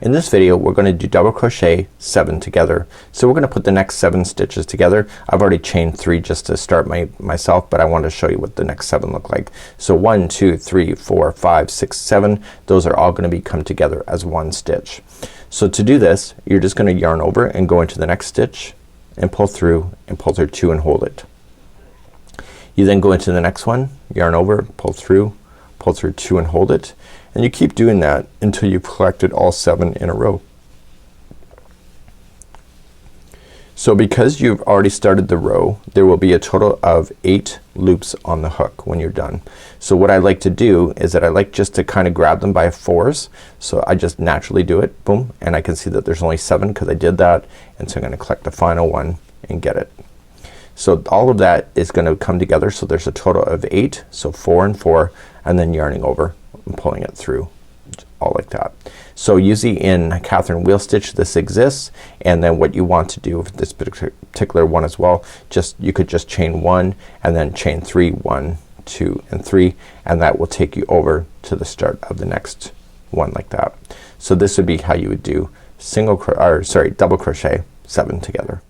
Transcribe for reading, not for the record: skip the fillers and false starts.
In this video we're going to do double crochet 7 together. So we're going to put the next 7 stitches together. I've already chained 3 just to start myself, but I want to show you what the next 7 look like. So 1 2 3 4 5 6 7, those are all going to be come together as one stitch. So to do this you're just going to yarn over and go into the next stitch and pull through 2 and hold it. You then go into the next one, yarn over, pull through 2 and hold it, and you keep doing that until you've collected all 7 in a row. So because you've already started the row, there will be a total of 8 loops on the hook when you're done. So what I like to do is that I like just to kind of grab them by 4s. So I just naturally do it, boom, and I can see that there's only 7 because I did that, and so I'm gonna collect the final one and get it. So all of that is gonna come together, so there's a total of 8, so 4 and 4, and then yarning over and pulling it through all like that. So usually in Catherine wheel stitch this exists, and then what you want to do with this particular one as well, you could just chain 1 and then chain 3, 1 2 and 3, and that will take you over to the start of the next one like that. So this would be how you would do double crochet 7 together.